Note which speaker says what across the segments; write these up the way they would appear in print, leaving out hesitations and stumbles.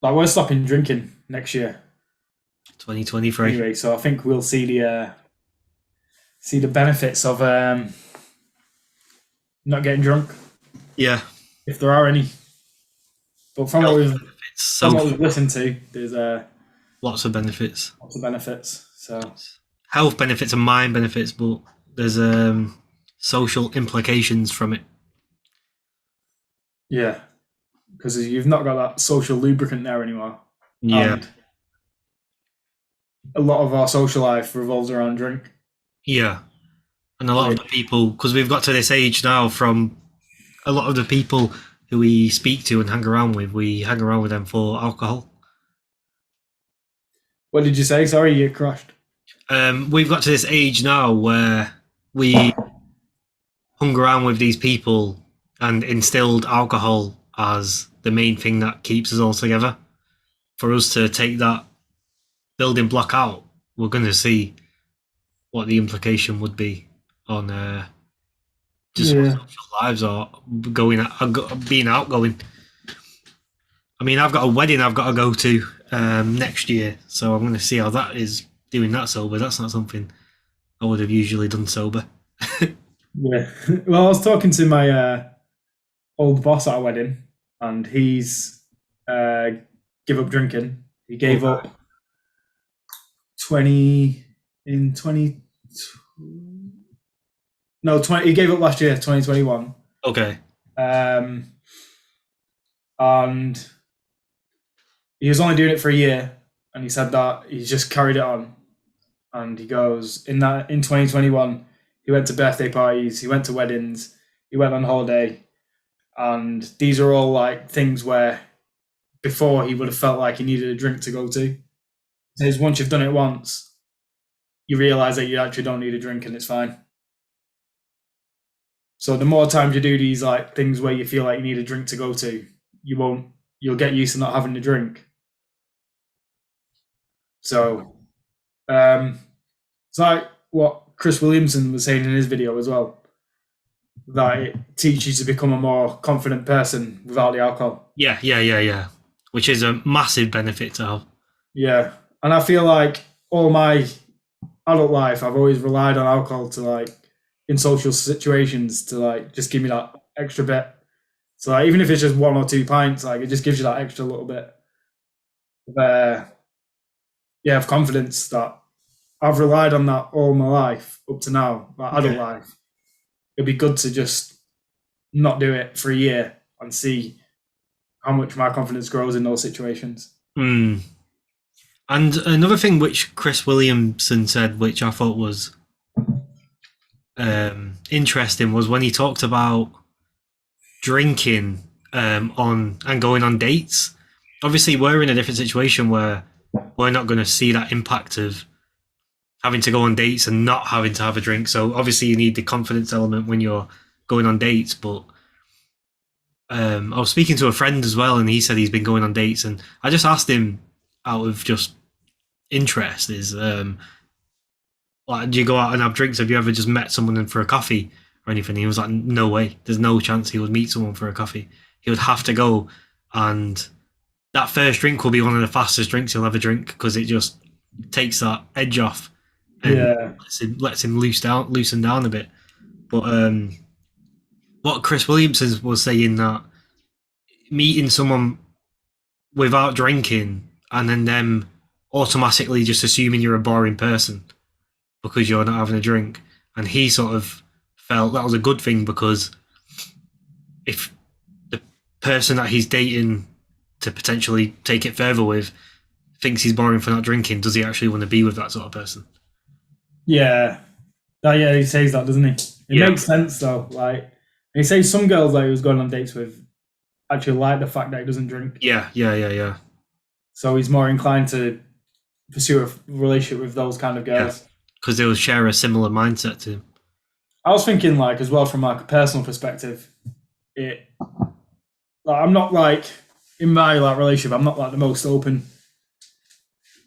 Speaker 1: like we're stopping drinking next year
Speaker 2: 2023.
Speaker 1: anyway, so I think we'll see the benefits of not getting drunk
Speaker 2: Yeah,
Speaker 1: if there are any. But
Speaker 2: health benefits.
Speaker 1: from
Speaker 2: So
Speaker 1: what we've listened to, there's
Speaker 2: lots of benefits.
Speaker 1: lots of benefits. So
Speaker 2: Health benefits and mind benefits, but there's social implications from it.
Speaker 1: yeah, because you've not got that social lubricant there anymore,
Speaker 2: Yeah,
Speaker 1: and a lot of our social life revolves around drink.
Speaker 2: yeah. And a lot of the
Speaker 1: Which,
Speaker 2: people, because we've got to this age now, from a lot of the people who we speak to and hang around with, we hang around with them for alcohol.
Speaker 1: what did you say? Sorry, you crashed.
Speaker 2: We've got to this age now where we hung around with these people and instilled alcohol as the main thing that keeps us all together. For us to take that building block out, we're going to see what the implication would be on just
Speaker 1: Yeah,
Speaker 2: social lives or being outgoing. I mean, I've got a wedding I've got to go to next year, so I'm going to see how that is doing that sober. That's not something I would have usually done sober.
Speaker 1: yeah. Well, I was talking to my old boss at a wedding, and he's uh, give up drinking. He gave
Speaker 2: Okay.
Speaker 1: up 20 in 20 no 20 he gave up last year 2021,
Speaker 2: Okay.
Speaker 1: um and he was only doing it for a year, and he said that he's just carried it on. And he goes, in 2021 he went to birthday parties, he went to weddings, he went on holiday, and these are all like things where before he would have felt like he needed a drink to go to. Says once you've done it once, you realize that you actually don't need a drink and it's fine. So the more times you do these like things where you feel like you need a drink to go to, you won't. You'll get used to not having to drink. So it's like what Chris Williamson was saying in his video as well, that it teaches you to become a more confident person without the alcohol.
Speaker 2: Yeah, yeah, yeah, yeah. Which is a massive benefit to have.
Speaker 1: Yeah, and I feel like all my adult life, I've always relied on alcohol to like in social situations to like just give me that extra bit. So like, even if it's just 1 or 2 pints, like it just gives you that extra little bit of yeah, of confidence that I've relied on that all my life up to now, like adult
Speaker 2: Yeah.
Speaker 1: life. It'd be good to just not do it for a year and see how much my confidence grows in those situations.
Speaker 2: Mm. And another thing which Chris Williamson said, which I thought was interesting, was when he talked about drinking on and going on dates. Obviously, we're in a different situation where we're not going to see that impact of having to go on dates and not having to have a drink. So obviously, you need the confidence element when you're going on dates. But I was speaking to a friend as well, and he said he's been going on dates, and I just asked him out of just interest is like, do you go out and have drinks? Have you ever just met someone for a coffee or anything? He was like, no way. There's no chance he would meet someone for a coffee. He would have to go, and that first drink will be one of the fastest drinks he'll ever drink because it just takes that edge off and
Speaker 1: Yeah,
Speaker 2: lets him loosen down a bit. But what Chris Williamson was saying, that meeting someone without drinking and then them automatically just assuming you're a boring person because you're not having a drink. And he sort of felt that was a good thing because if the person that he's dating to potentially take it further with thinks he's boring for not drinking, does he actually want to be with that sort of person?
Speaker 1: yeah, yeah. He says that, doesn't he? It
Speaker 2: Yeah.
Speaker 1: makes sense though. Like he says, some girls that he was going on dates with actually like the fact that he doesn't drink,
Speaker 2: Yeah, yeah, yeah, yeah.
Speaker 1: so he's more inclined to pursue a relationship with those kind of
Speaker 2: Yeah.
Speaker 1: girls.
Speaker 2: Because they will share a similar mindset to him.
Speaker 1: I was thinking, like, as well from like a personal perspective, it like I'm not like in my like relationship, I'm not like the most open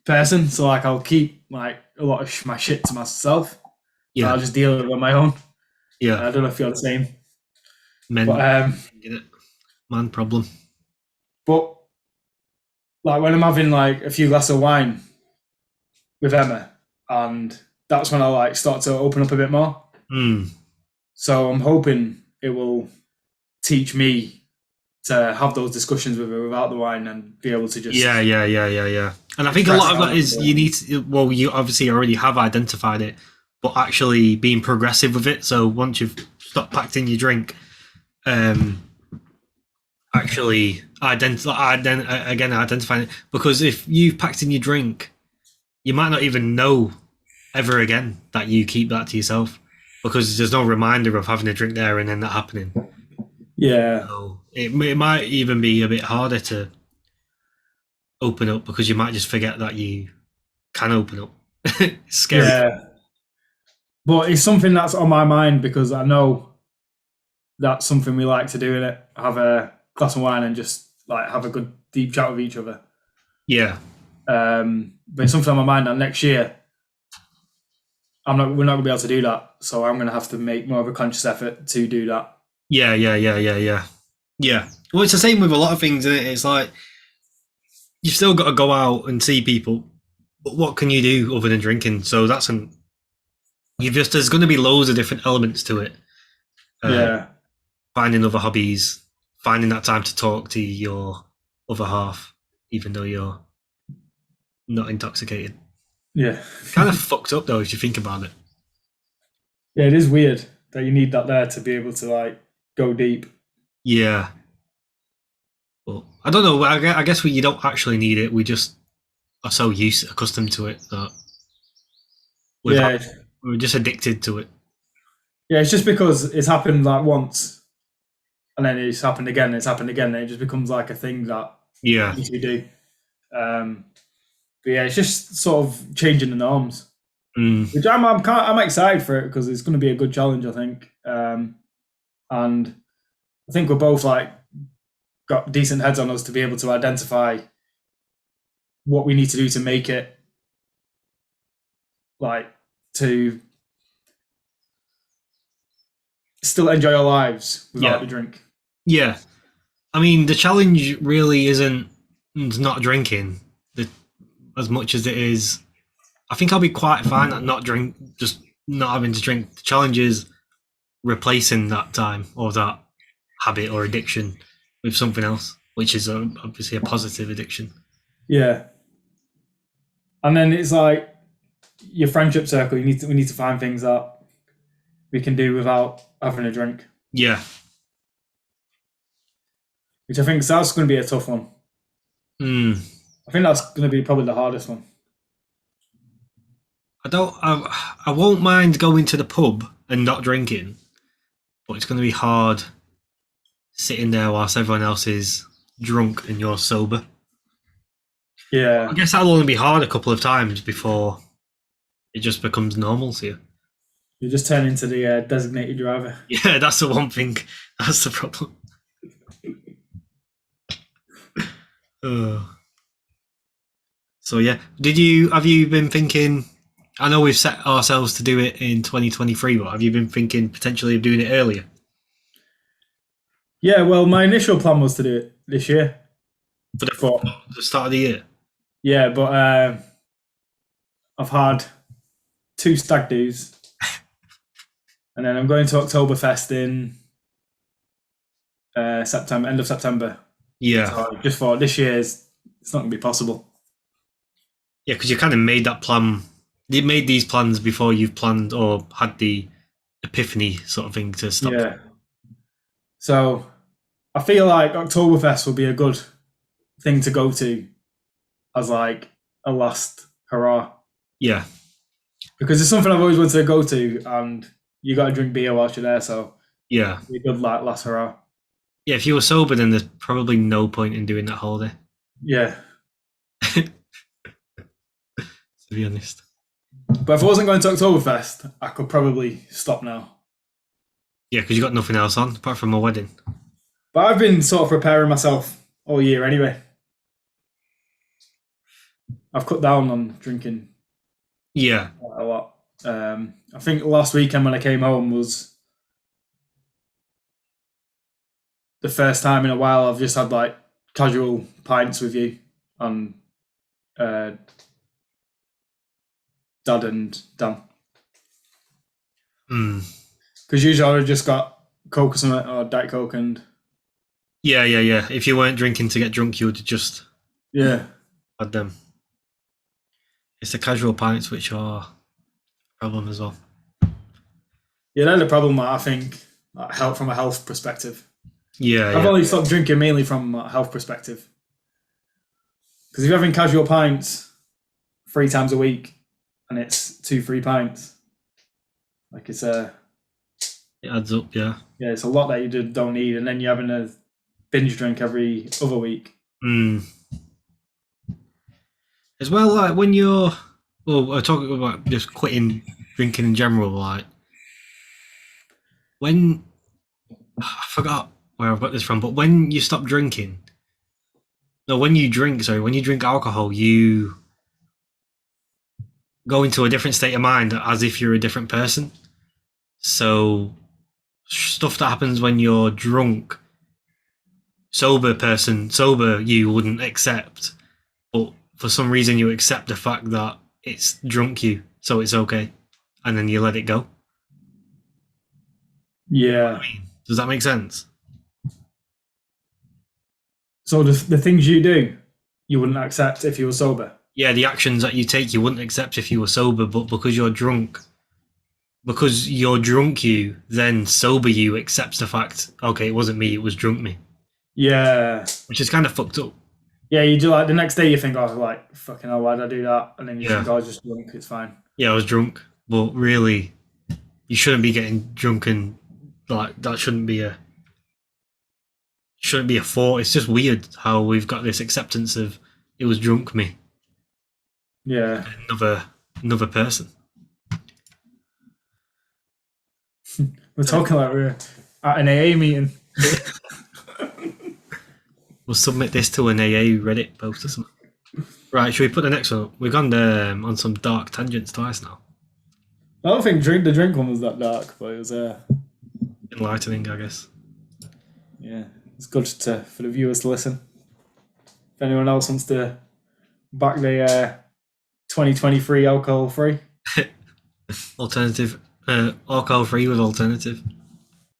Speaker 1: person, so like I'll keep like a lot of my shit to myself. So
Speaker 2: Yeah,
Speaker 1: I'll just deal with it on my own.
Speaker 2: yeah.
Speaker 1: I don't know if you're the same, but
Speaker 2: Men get it. Man problem.
Speaker 1: but like when I'm having like a few glasses of wine with Emma, and that's when I like start to open up a bit more.
Speaker 2: Mm.
Speaker 1: So I'm hoping it will teach me to have those discussions with her without the wine and be able to
Speaker 2: Yeah,
Speaker 1: just
Speaker 2: yeah, yeah, yeah, yeah. And I think a
Speaker 1: express
Speaker 2: lot
Speaker 1: it
Speaker 2: of
Speaker 1: how
Speaker 2: that
Speaker 1: I
Speaker 2: is you
Speaker 1: feel.
Speaker 2: need to, well, you obviously already have identified it, but actually being progressive with it. So once you've stopped packing your drink, um, actually identifying it. Because if you've packed in your drink, you might not even know ever again that you keep that to yourself because there's no reminder of having a drink there and then that happening.
Speaker 1: Yeah,
Speaker 2: So it might even be a bit harder to open up because you might just forget that you can open up. It's scary.
Speaker 1: yeah. But it's something that's on my mind because I know that's something we like to do in it. Have a glass of wine and just like have a good deep chat with each other.
Speaker 2: Yeah,
Speaker 1: But it's something on my mind that next year we're not gonna be able to do that. So I'm gonna have to make more of a conscious effort to do that.
Speaker 2: yeah, yeah, yeah, yeah, yeah, yeah. Well, it's the same with a lot of things, isn't it? It's like you've still got to go out and see people, but what can you do other than drinking? So that's an you just there's going to be loads of different elements to it. Uh,
Speaker 1: Yeah.
Speaker 2: Finding other hobbies, finding that time to talk to your other half, even though you're not intoxicated.
Speaker 1: Yeah.
Speaker 2: Kind of fucked up though, if you think about it.
Speaker 1: Yeah, it is weird that you need that there to be able to like go deep.
Speaker 2: Yeah, but I don't know. I guess you don't actually need it. We just are so accustomed to it that without
Speaker 1: Yeah.
Speaker 2: we're just addicted to it.
Speaker 1: Yeah, it's just because it's happened like once and then it's happened again, it's happened again, and it just becomes like a thing that
Speaker 2: Yeah.
Speaker 1: you do. Um, but yeah, it's just sort of changing the norms,
Speaker 2: Mm.
Speaker 1: which I'm excited for it because it's going to be a good challenge, I think. And I think we're both like got decent heads on us to be able to identify what we need to do to make it like to still enjoy our lives without
Speaker 2: Yeah.
Speaker 1: the drink.
Speaker 2: Yeah. I mean, the challenge really isn't not drinking as much as it is. I think I'll be quite fine at not drink, just not having to drink. The challenge is replacing that time or that habit or addiction with something else, which is obviously a positive addiction.
Speaker 1: Yeah, and then it's like your friendship circle. We need to find things that we can do without having a drink,
Speaker 2: Yeah.
Speaker 1: which I think that's going to be a tough one.
Speaker 2: Mm.
Speaker 1: I think that's going to be probably the hardest one.
Speaker 2: I don't. I won't mind going to the pub and not drinking, but it's going to be hard sitting there whilst everyone else is drunk and you're sober. I
Speaker 1: Yeah,
Speaker 2: guess that'll only be hard a couple of times before it just becomes normal to you.
Speaker 1: you just turn into the designated driver.
Speaker 2: Yeah, that's the one thing. That's the problem. So yeah, have you been thinking? I know we've set ourselves to do it in 2023, but have you been thinking potentially of doing it earlier?
Speaker 1: Yeah, well, my initial plan was to do it this year,
Speaker 2: For
Speaker 1: but
Speaker 2: the start of the year?
Speaker 1: yeah, but I've had two stag do's, and then I'm going to Oktoberfest in September, end of September.
Speaker 2: Yeah.
Speaker 1: So I just thought this year's it's not going to be possible.
Speaker 2: Yeah, because you kind of made that plan. You made these plans before you've planned or had the epiphany sort of thing to stop.
Speaker 1: Yeah. So I feel like Oktoberfest will be a good thing to go to as like a last hurrah
Speaker 2: Yeah.
Speaker 1: because it's something I've always wanted to go to, and you got to drink beer whilst you're there, so
Speaker 2: Yeah.
Speaker 1: it'll be a good like last hurrah.
Speaker 2: Yeah, if you were sober, then there's probably no point in doing that holiday,
Speaker 1: Yeah.
Speaker 2: to be honest.
Speaker 1: But if I wasn't going to Oktoberfest, I could probably stop now.
Speaker 2: Yeah, because you got nothing else on apart from a wedding.
Speaker 1: But I've been sort of preparing myself all year anyway. I've cut down on drinking
Speaker 2: Yeah.
Speaker 1: quite a lot. I think last weekend when I came home was the first time in a while I've just had like casual pints with you. on Dad and Dan. Because usually I would have just got Coke or something, or Diet Coke, and
Speaker 2: Yeah. If you weren't drinking to get drunk, you would just
Speaker 1: yeah.
Speaker 2: had them. It's the casual pints which are a problem as well.
Speaker 1: Yeah, that's the problem, I think, like, from a health perspective.
Speaker 2: Yeah,
Speaker 1: I've only stopped drinking mainly from a health perspective. Because if you're having casual pints 3 times a week and it's 2-3 pints, like
Speaker 2: it adds up. Yeah.
Speaker 1: it's a lot that you don't need, and then you're having a binge drink every other week.
Speaker 2: As well, like when you're, we're talking about just quitting drinking in general, like when I forgot where I've got this from, but when you stop drinking, no, when you drink alcohol, you go into a different state of mind as if you're a different person. So stuff that happens when you're drunk, sober you wouldn't accept, but for some reason you accept the fact that it's drunk you, so it's okay, and then you let it go.
Speaker 1: Yeah.
Speaker 2: Does that make sense?
Speaker 1: So the things you do, you wouldn't accept if you were sober.
Speaker 2: Yeah, the actions that you take, you wouldn't accept if you were sober, but because you're drunk, you, then sober you accepts the fact, okay, it wasn't me, it was drunk me.
Speaker 1: Yeah.
Speaker 2: Which is kind of fucked up.
Speaker 1: Yeah, you do, like, the next day you think, oh, like, fucking hell, why did I do that? And then you think, oh, I was just drunk, it's fine.
Speaker 2: Yeah, I was drunk, but really, you shouldn't be getting drunk, and like that shouldn't be a thought. It's just weird how we've got this acceptance of it was drunk me.
Speaker 1: Yeah.
Speaker 2: Another person.
Speaker 1: We're talking like we're at an AA meeting.
Speaker 2: We'll submit this to an AA Reddit post or something. Right, should we put the next one up? We've gone on some dark tangents twice now.
Speaker 1: I don't think the drink one was that dark, but it was
Speaker 2: enlightening, I guess.
Speaker 1: Yeah, it's good for the viewers to listen. If anyone else wants to back the 2023 alcohol free.
Speaker 2: Alternative, alcohol free with alternative.